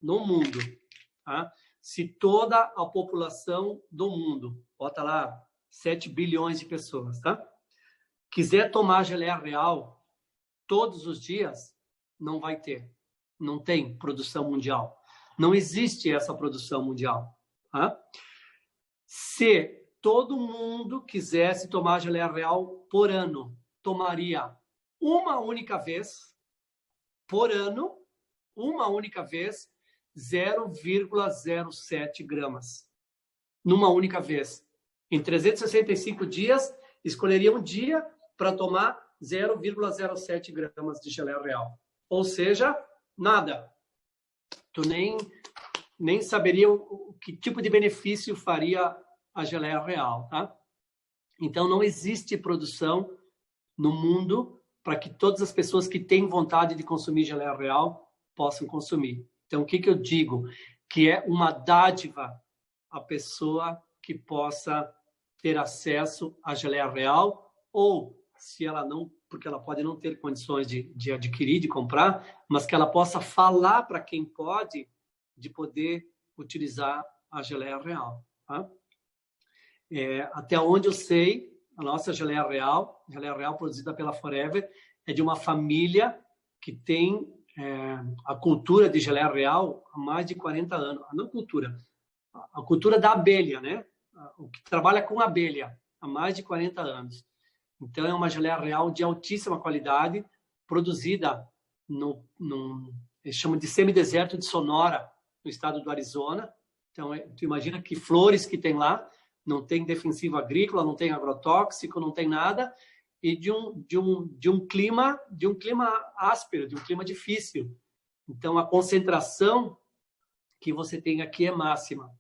no mundo, tá? Se toda a população do mundo, bota lá 7 bilhões de pessoas, tá? Quiser tomar geleia real todos os dias, não vai ter. Não tem produção mundial. Não existe essa produção mundial, tá? Se todo mundo quisesse tomar geleia real por ano, tomaria uma única vez, por ano, uma única vez, 0,07 gramas. Numa única vez. Em 365 dias, escolheria um dia para tomar 0,07 gramas de geleia real. Ou seja, nada. Tu nem saberia que tipo de benefício faria a geleia real, tá? Então, não existe produção no mundo para que todas as pessoas que têm vontade de consumir geleia real possam consumir. Então, o que eu digo? Que é uma dádiva a pessoa que possa ter acesso à geleia real, ou se ela não, porque ela pode não ter condições de adquirir, de comprar, mas que ela possa falar para quem pode de poder utilizar a geleia real, tá? Até onde eu sei, a nossa geleia real produzida pela Forever, é de uma família que tem a cultura de geleia real há mais de 40 anos. Não cultura, a cultura da abelha, né? O que trabalha com abelha há mais de 40 anos. Então, é uma geleia real de altíssima qualidade, produzida eles chamam de semideserto de Sonora, no estado do Arizona. Então, tu imagina que flores que tem lá, não tem defensivo agrícola, não tem agrotóxico, não tem nada, e de um clima áspero, de um clima difícil. Então, a concentração que você tem aqui é máxima.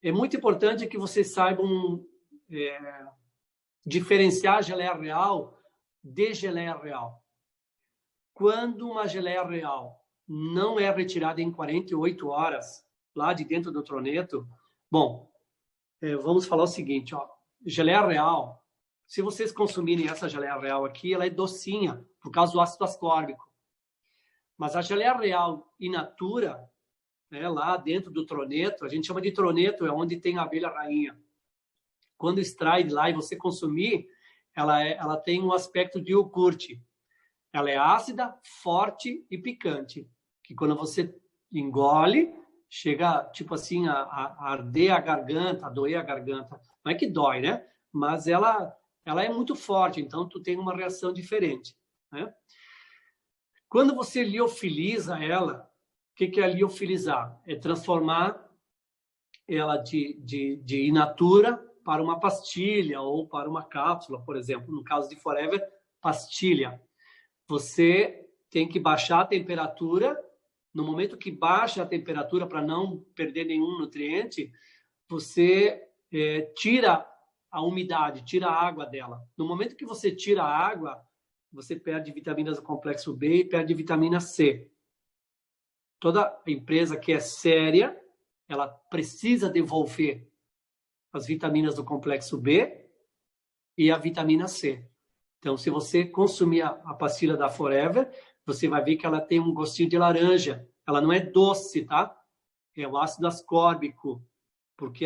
É muito importante que vocês saibam diferenciar a geleia real de geleia real. Quando uma geleia real não é retirada em 48 horas, lá de dentro do troneto, bom, vamos falar o seguinte, ó, geleia real, se vocês consumirem essa geleia real aqui, ela é docinha, por causa do ácido ascórbico. Mas a geleia real in natura, lá dentro do troneto, a gente chama de troneto, é onde tem a abelha rainha. Quando extrai de lá e você consumir, ela tem um aspecto de iogurte. Ela é ácida, forte e picante, que quando você engole, chega, tipo assim, a arder a garganta, a doer a garganta. Não é que dói, né? Mas ela é muito forte, então tu tem uma reação diferente, né? Quando você liofiliza ela, o que é liofilizar? É transformar ela de in natura para uma pastilha ou para uma cápsula, por exemplo. No caso de Forever, pastilha. Você tem que baixar a temperatura. No momento que baixa a temperatura para não perder nenhum nutriente, você tira a umidade, tira a água dela. No momento que você tira a água, você perde vitaminas do complexo B e perde vitamina C. Toda empresa que é séria, ela precisa devolver as vitaminas do complexo B e a vitamina C. Então, se você consumir a pastilha da Forever, você vai ver que ela tem um gostinho de laranja. Ela não é doce, tá? É o ácido ascórbico, porque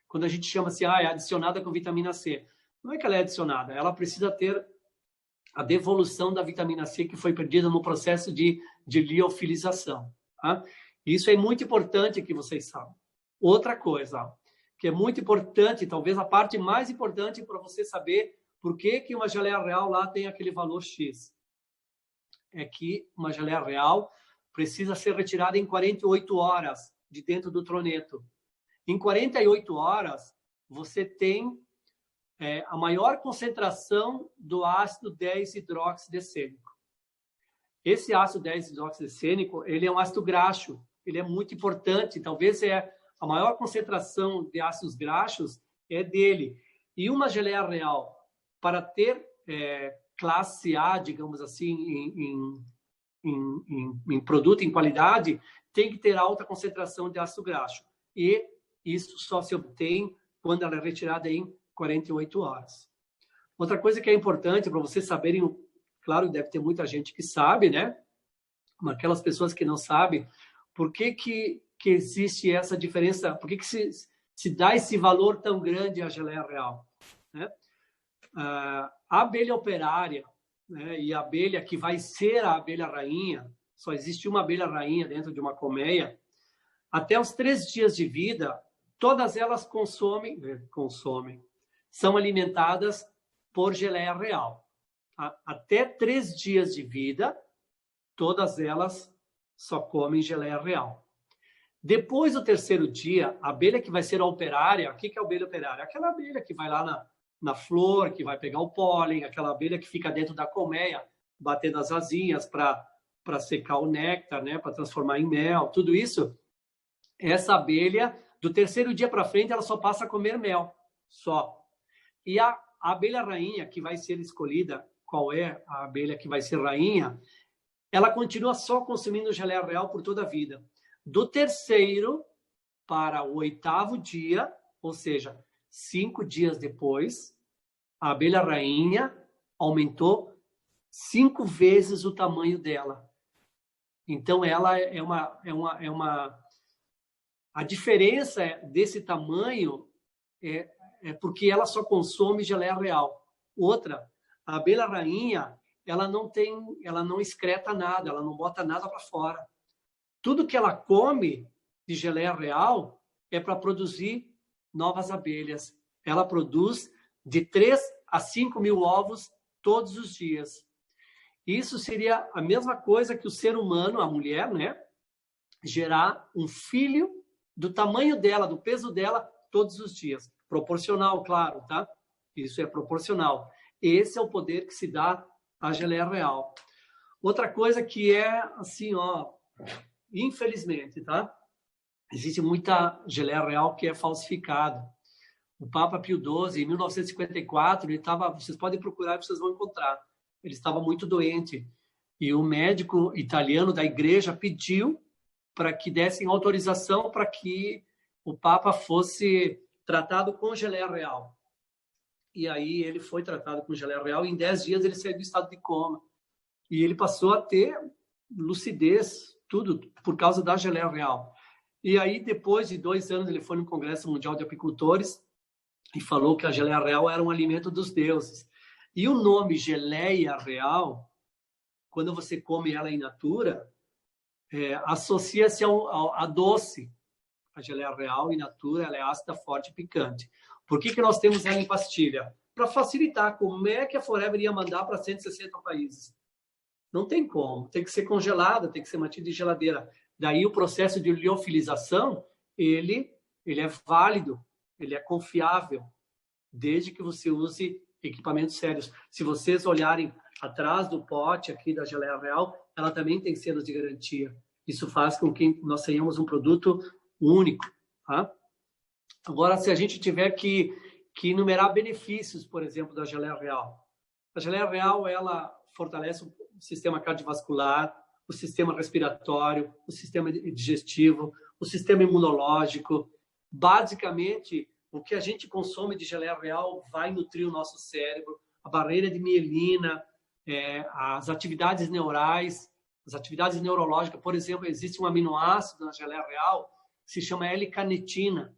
quando a gente chama assim, é adicionada com vitamina C. Não é que ela é adicionada, ela precisa ter a devolução da vitamina C que foi perdida no processo de liofilização, tá? Isso é muito importante que vocês saibam. Outra coisa, que é muito importante, talvez a parte mais importante para você saber por que uma geleia real lá tem aquele valor X. É que uma geleia real precisa ser retirada em 48 horas de dentro do troneto. Em 48 horas, você tem a maior concentração do ácido 10-hidroxidecênico. Esse ácido 10-hidroxidecênico, ele é um ácido graxo, ele é muito importante, talvez a maior concentração de ácidos graxos é dele. E uma geleia real, para ter classe A, digamos assim, em produto, em qualidade, tem que ter alta concentração de ácido graxo. E isso só se obtém quando ela é retirada em 48 horas. Outra coisa que é importante para vocês saberem, claro, deve ter muita gente que sabe, né? Mas aquelas pessoas que não sabem, Por que existe essa diferença? Por que se dá esse valor tão grande à geleia real? Né? A abelha operária, né, e a abelha que vai ser a abelha rainha, só existe uma abelha rainha dentro de uma colmeia, até os 3 dias de vida, todas elas consomem, são alimentadas por geleia real. Até 3 dias de vida, todas elas só comem geleia real. Depois do 3º dia, a abelha que vai ser a operária, o que é a abelha operária? Aquela abelha que vai lá na flor, que vai pegar o pólen, aquela abelha que fica dentro da colmeia, batendo as asinhas para secar o néctar, né, para transformar em mel, tudo isso. Essa abelha, do 3º dia para frente, ela só passa a comer mel, só. E a abelha rainha, que vai ser escolhida, qual é a abelha que vai ser rainha, ela continua só consumindo geleia real por toda a vida. Do 3º para o 8º dia, ou seja, 5 dias depois, a abelha rainha aumentou 5 vezes o tamanho dela. Então, ela a diferença desse tamanho é porque ela só consome geleia real. Outra, a abelha rainha, ela não excreta nada, ela não bota nada para fora. Tudo que ela come de geleia real é para produzir novas abelhas. Ela produz de 3 a 5 mil ovos todos os dias. Isso seria a mesma coisa que o ser humano, a mulher, né, gerar um filho do tamanho dela, do peso dela, todos os dias. Proporcional, claro, tá? Isso é proporcional. Esse é o poder que se dá à geleia real. Outra coisa que é assim, ó, infelizmente, tá? Existe muita geleia real que é falsificada. O Papa Pio XII, em 1954, ele estava, vocês podem procurar e vocês vão encontrar. Ele estava muito doente. E o médico italiano da igreja pediu para que dessem autorização para que o Papa fosse tratado com geleia real. E aí ele foi tratado com geleia real e em 10 dias ele saiu do estado de coma. E ele passou a ter lucidez, tudo por causa da geleia real. E aí, depois de 2 anos, ele foi no Congresso Mundial de Apicultores e falou que a geleia real era um alimento dos deuses. E o nome geleia real, quando você come ela in natura, associa-se a doce. A geleia real in natura, ela é ácida, forte e picante. Por que nós temos ela em pastilha? Para facilitar. Como é que a Forever ia mandar para 160 países? Não tem como. Tem que ser congelada, tem que ser mantida em geladeira. Daí o processo de liofilização, ele é válido, ele é confiável, desde que você use equipamentos sérios. Se vocês olharem atrás do pote aqui da geleia real, ela também tem selos de garantia. Isso faz com que nós tenhamos um produto único. Tá? Agora, se a gente tiver que enumerar benefícios, por exemplo, da geleia real. A geleia real, ela fortalece o sistema cardiovascular, o sistema respiratório, o sistema digestivo, o sistema imunológico. Basicamente, o que a gente consome de geleia real vai nutrir o nosso cérebro, a barreira de mielina, as atividades neurais, as atividades neurológicas. Por exemplo, existe um aminoácido na geleia real que se chama L-carnitina.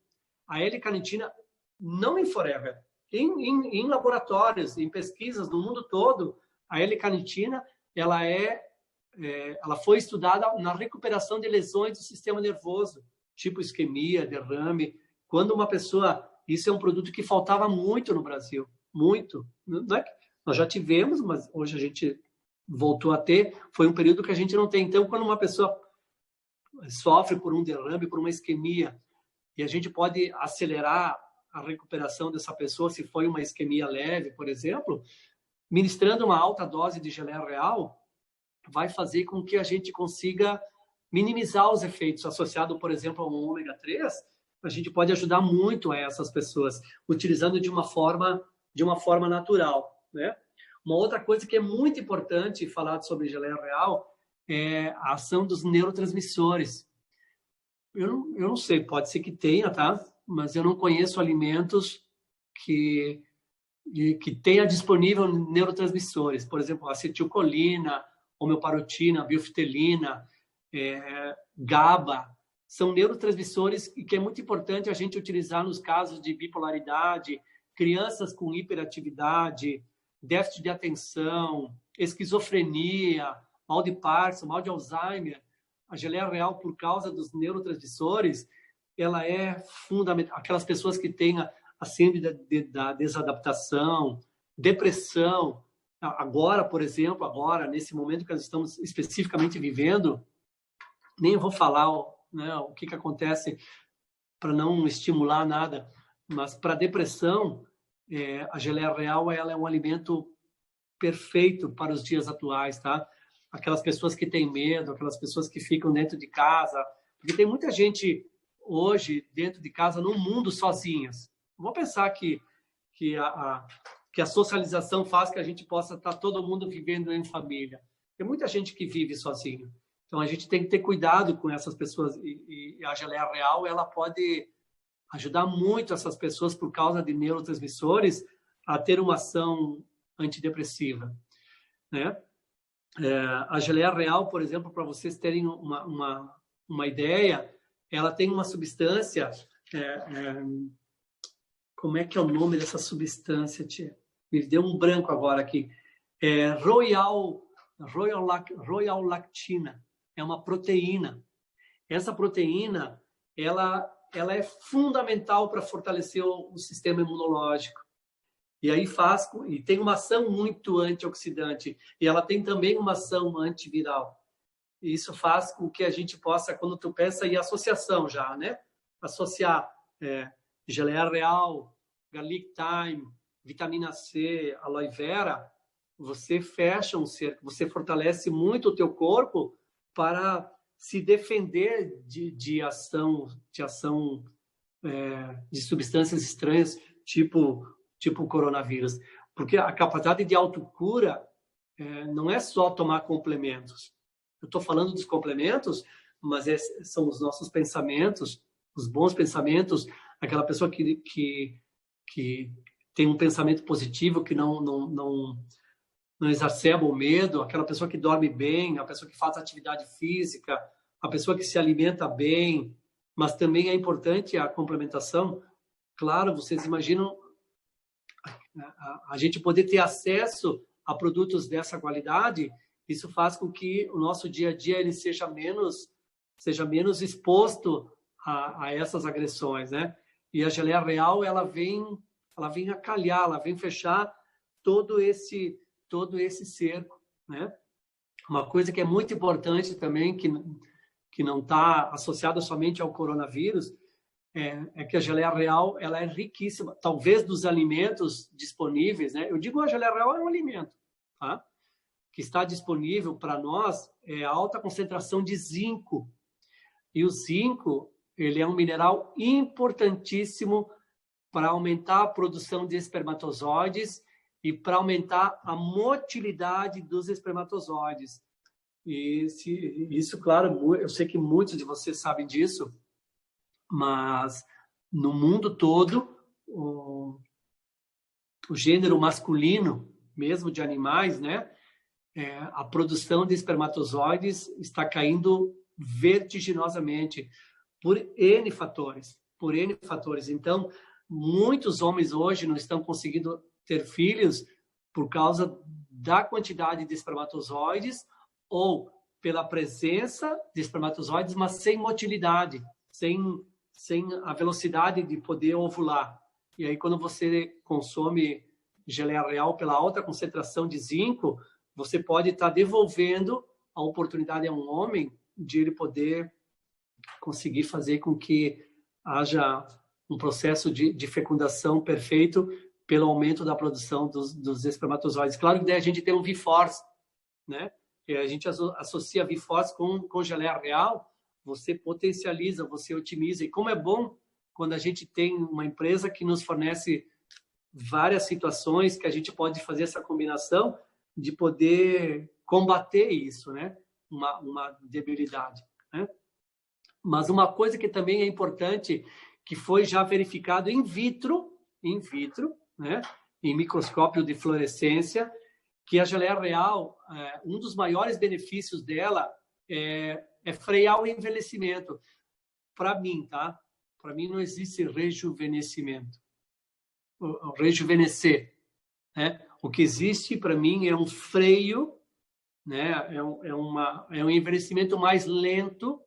A L-carnitina, não em Forever, em laboratórios, em pesquisas no mundo todo, a L-carnitina, ela foi estudada na recuperação de lesões do sistema nervoso, tipo isquemia, derrame. Quando uma pessoa... Isso é um produto que faltava muito no Brasil, muito. Não é que nós já tivemos, mas hoje a gente voltou a ter. Foi um período que a gente não tem. Então, quando uma pessoa sofre por um derrame, por uma isquemia, e a gente pode acelerar a recuperação dessa pessoa, se foi uma isquemia leve, por exemplo, ministrando uma alta dose de geleia real, vai fazer com que a gente consiga minimizar os efeitos associados, por exemplo, ao ômega 3. A gente pode ajudar muito a essas pessoas, utilizando de uma forma natural, né? Uma outra coisa que é muito importante falar sobre geleia real é a ação dos neurotransmissores. Eu não sei, pode ser que tenha, tá? Mas eu não conheço alimentos que tenha disponível neurotransmissores. Por exemplo, acetilcolina, homeoparotina, biofitelina. GABA, são neurotransmissores que é muito importante a gente utilizar nos casos de bipolaridade, crianças com hiperatividade, déficit de atenção, esquizofrenia, mal de Parkinson, mal de Alzheimer. A geleia real, por causa dos neurotransmissores, ela é fundamental. Aquelas pessoas que têm a síndrome da desadaptação, depressão. Agora, por exemplo, nesse momento que nós estamos especificamente vivendo, nem vou falar o que acontece para não estimular nada, mas para depressão, a geleia real ela é um alimento perfeito para os dias atuais, tá? Aquelas pessoas que têm medo, aquelas pessoas que ficam dentro de casa, porque tem muita gente hoje dentro de casa no mundo sozinhas. Vou pensar que a socialização faz que a gente possa estar todo mundo vivendo em família. Tem muita gente que vive sozinho. Então, a gente tem que ter cuidado com essas pessoas. E a geleia real, ela pode ajudar muito essas pessoas, por causa de neurotransmissores, a ter uma ação antidepressiva, né? A geleia real, por exemplo, para vocês terem uma ideia, ela tem uma substância... como é que é o nome dessa substância, tia? Me deu um branco agora aqui. Royal lactina. É uma proteína. Essa proteína, ela é fundamental para fortalecer o sistema imunológico. E aí e tem uma ação muito antioxidante. E ela tem também uma ação antiviral. E isso faz com que a gente possa, quando tu pensa em associação já, né? Associar geleia real, garlic thyme, vitamina C, aloe vera, você fecha um cerco, você fortalece muito o teu corpo para se defender de ação de substâncias estranhas, tipo coronavírus. Porque a capacidade de autocura não é só tomar complementos. Eu estou falando dos complementos, mas são os nossos pensamentos, os bons pensamentos, aquela pessoa que tem um pensamento positivo, que não exacerba o medo, aquela pessoa que dorme bem, a pessoa que faz atividade física, a pessoa que se alimenta bem, mas também é importante a complementação. Claro, vocês imaginam a gente poder ter acesso a produtos dessa qualidade, isso faz com que o nosso dia a dia ele seja menos exposto a essas agressões, né? E a geleia real, ela vem acalhar, ela vem fechar todo esse cerco, né? Uma coisa que é muito importante também, que não está associada somente ao coronavírus, é que a geleia real ela é riquíssima, talvez dos alimentos disponíveis, né? Eu digo a geleia real é um alimento, tá? Que está disponível para nós é a alta concentração de zinco. E o zinco, ele é um mineral importantíssimo para aumentar a produção de espermatozoides e para aumentar a motilidade dos espermatozoides. E isso, claro, eu sei que muitos de vocês sabem disso, mas no mundo todo, o gênero masculino, mesmo de animais, né, a produção de espermatozoides está caindo vertiginosamente por N fatores. Então, muitos homens hoje não estão conseguindo ter filhos por causa da quantidade de espermatozoides ou pela presença de espermatozoides, mas sem motilidade, sem a velocidade de poder ovular. E aí, quando você consome geleia real pela alta concentração de zinco, você pode estar devolvendo a oportunidade a um homem de ele poder conseguir fazer com que haja um processo de fecundação perfeito pelo aumento da produção dos espermatozoides. Claro que daí a gente tem um V-Force, né? E a gente associa V-Force com geleia real, você potencializa, você otimiza. E como é bom quando a gente tem uma empresa que nos fornece várias situações que a gente pode fazer essa combinação de poder combater isso, né? Uma debilidade, né? Mas uma coisa que também é importante, que foi já verificado in vitro, né? Em microscópio de fluorescência, que a geleia real, um dos maiores benefícios dela é é frear o envelhecimento. Para mim, tá? Para mim não existe rejuvenescimento. O rejuvenescer, né? O que existe para mim é um freio, né? É um envelhecimento mais lento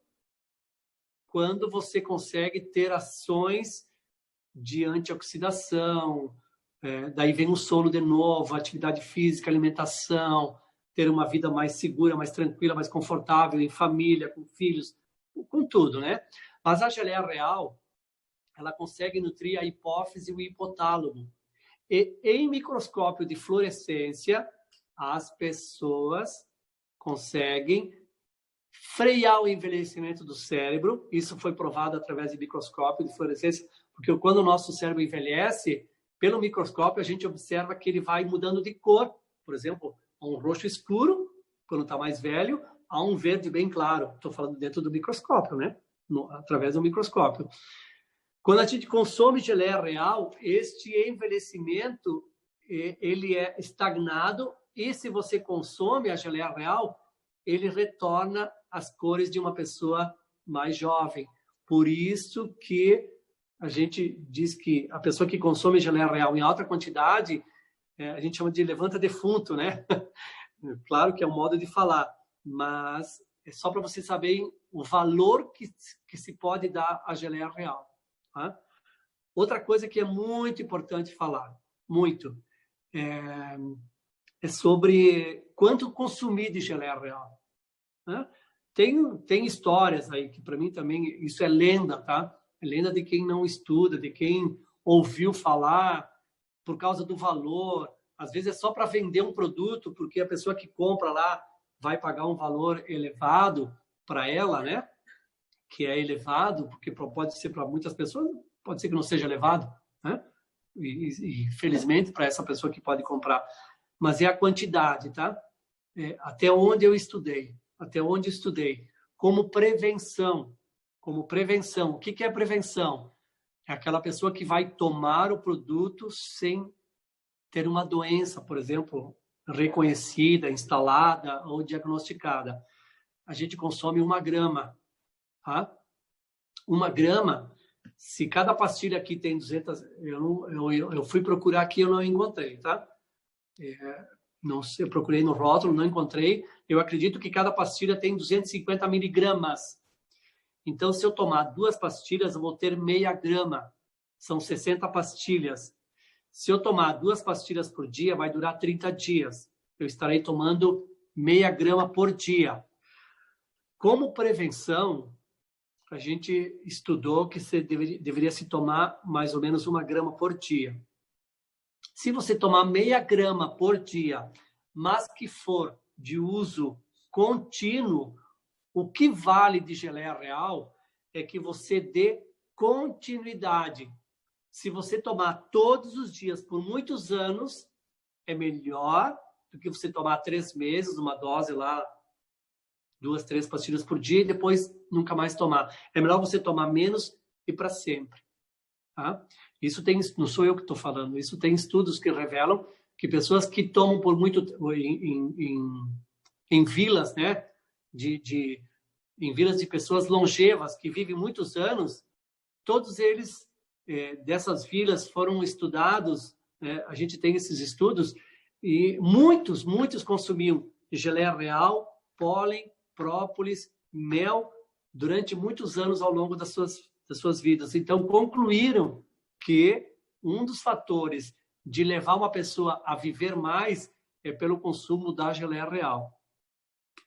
quando você consegue ter ações de antioxidação, daí vem o sono de novo, atividade física, alimentação, ter uma vida mais segura, mais tranquila, mais confortável, em família, com filhos, com tudo, né? Mas a geleia real, ela consegue nutrir a hipófise e o hipotálamo. E em microscópio de fluorescência, as pessoas conseguem frear o envelhecimento do cérebro. Isso foi provado através de microscópio de fluorescência, porque quando o nosso cérebro envelhece, pelo microscópio a gente observa que ele vai mudando de cor. Por exemplo, um roxo escuro, quando está mais velho, a um verde bem claro. Estou falando dentro do microscópio, né? Através do microscópio. Quando a gente consome geleia real, este envelhecimento ele é estagnado, e se você consome a geleia real, ele retorna as cores de uma pessoa mais jovem. Por isso que a gente diz que a pessoa que consome geleia real em alta quantidade, a gente chama de levanta defunto, né? Claro que é um modo de falar, mas é só para vocês saberem o valor que se pode dar à geleia real. Tá? Outra coisa que é muito importante falar, muito, é sobre quanto consumir de geleia real. Né? Tem histórias aí que para mim também isso é lenda, tá? É lenda de quem não estuda, de quem ouviu falar por causa do valor. Às vezes é só para vender um produto, porque a pessoa que compra lá vai pagar um valor elevado para ela, né? Que é elevado, porque pode ser para muitas pessoas, pode ser que não seja elevado, né? E felizmente para essa pessoa que pode comprar, mas é a quantidade, tá? Até onde eu estudei, como prevenção, o que é prevenção? É aquela pessoa que vai tomar o produto sem ter uma doença, por exemplo, reconhecida, instalada ou diagnosticada. A gente consome 1 grama, tá? 1 grama, se cada pastilha aqui tem 200, eu fui procurar aqui, eu não encontrei, tá? Não sei, eu procurei no rótulo, não encontrei. Eu acredito que cada pastilha tem 250 miligramas. Então, se eu tomar 2 pastilhas, eu vou ter meia grama. São 60 pastilhas. Se eu tomar 2 pastilhas por dia, vai durar 30 dias. Eu estarei tomando meia grama por dia. Como prevenção, a gente estudou que você deveria se tomar mais ou menos 1 grama por dia. Se você tomar meia grama por dia, mas que for de uso contínuo, o que vale de geleia real é que você dê continuidade. Se você tomar todos os dias por muitos anos, é melhor do que você tomar 3 meses, uma dose lá, 2, 3 pastilhas por dia e depois nunca mais tomar. É melhor você tomar menos e para sempre. Tá? Isso tem, não sou eu que estou falando, isso tem estudos que revelam que pessoas que tomam por muito em vilas, né, em vilas de pessoas longevas que vivem muitos anos, todos eles dessas vilas foram estudados, a gente tem esses estudos e muitos consumiam geleia real, pólen, própolis, mel durante muitos anos ao longo das suas vidas. Então, concluíram que um dos fatores de levar uma pessoa a viver mais é pelo consumo da geleia real.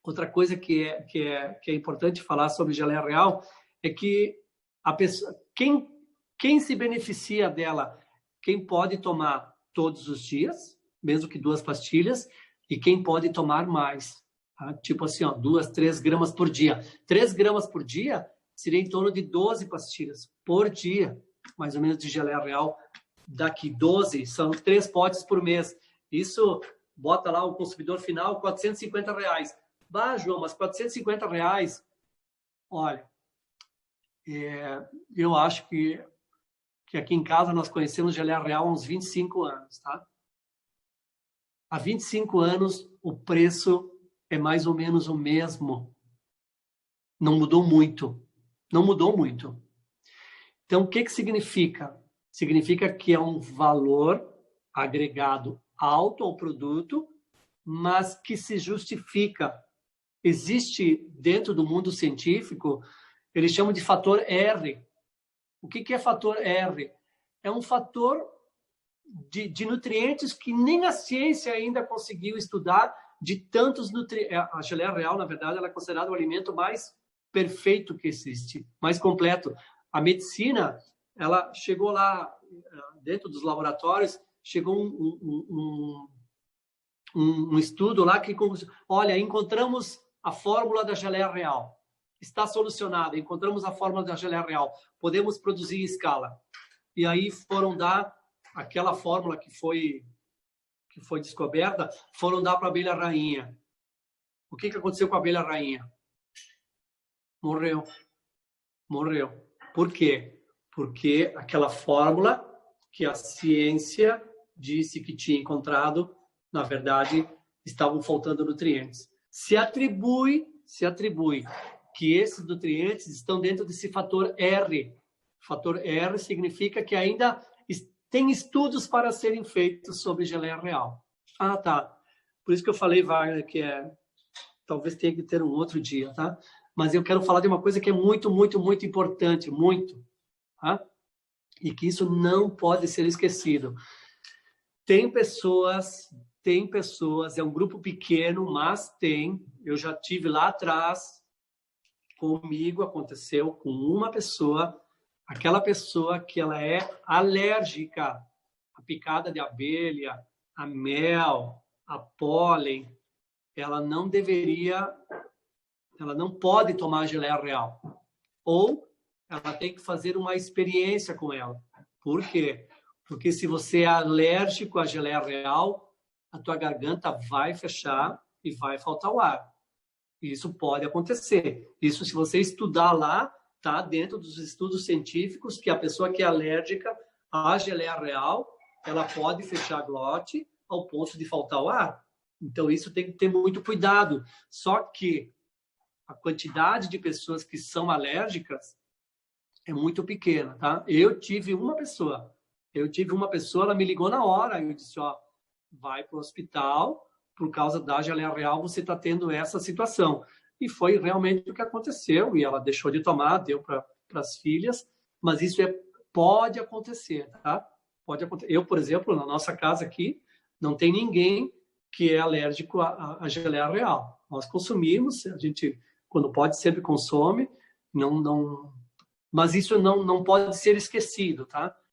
Outra coisa que é importante falar sobre geleia real é que a pessoa, quem se beneficia dela, quem pode tomar todos os dias, mesmo que 2 pastilhas, e quem pode tomar mais. Tá? Tipo assim, 2, 3 gramas por dia. 3 gramas por dia seria em torno de 12 pastilhas por dia, mais ou menos, de geleia real. Daqui 12 são 3 potes por mês. Isso bota lá o consumidor final R$450. Bah, João, mas R$450, olha, eu acho que aqui em casa nós conhecemos geleia real há uns 25 anos, tá? Há 25 anos o preço é mais ou menos o mesmo. Não mudou muito. Não mudou muito. Então, o que que significa? Significa que é um valor agregado alto ao produto, mas que se justifica. Existe, dentro do mundo científico, eles chamam de fator R. O que que é fator R? É um fator de nutrientes que nem a ciência ainda conseguiu estudar, de tantos nutrientes. A geleia real, na verdade, ela é considerada o alimento mais perfeito que existe, mais completo. A medicina, ela chegou lá, dentro dos laboratórios, chegou um estudo lá que, olha, encontramos a fórmula da geleia real. Está solucionada, encontramos a fórmula da geleia real. Podemos produzir em escala. E aí foram dar aquela fórmula que foi descoberta, foram dar para a abelha rainha. O que aconteceu com a abelha rainha? Morreu. Por quê? Porque aquela fórmula que a ciência disse que tinha encontrado, na verdade, estavam faltando nutrientes. Se atribui que esses nutrientes estão dentro desse fator R. Fator R significa que ainda tem estudos para serem feitos sobre geleia real. Ah, tá. Por isso que eu falei, Wagner, que talvez tenha que ter um outro dia, tá? Mas eu quero falar de uma coisa que é muito, muito, muito importante, muito, tá? E que isso não pode ser esquecido. Tem pessoas, é um grupo pequeno, mas eu já tive lá atrás, comigo aconteceu com uma pessoa, aquela pessoa que ela é alérgica à picada de abelha, a mel, a pólen, ela não pode tomar geleia real. Ou ela tem que fazer uma experiência com ela. Por quê? Porque se você é alérgico à geleia real, a tua garganta vai fechar e vai faltar o ar. Isso pode acontecer. Isso, se você estudar lá, está dentro dos estudos científicos que a pessoa que é alérgica à geleia real, ela pode fechar a glote ao ponto de faltar o ar. Então, isso tem que ter muito cuidado. Só que a quantidade de pessoas que são alérgicas é muito pequena, tá? Eu tive uma pessoa, ela me ligou na hora, eu disse, ó, vai para o hospital, por causa da geleia real, você está tendo essa situação. E foi realmente o que aconteceu, e ela deixou de tomar, deu para as filhas, mas isso pode acontecer, tá? Pode acontecer. Eu, por exemplo, na nossa casa aqui, não tem ninguém que é alérgico à geleia real. Nós consumimos, a gente, quando pode, sempre consome, mas isso não pode ser esquecido, tá?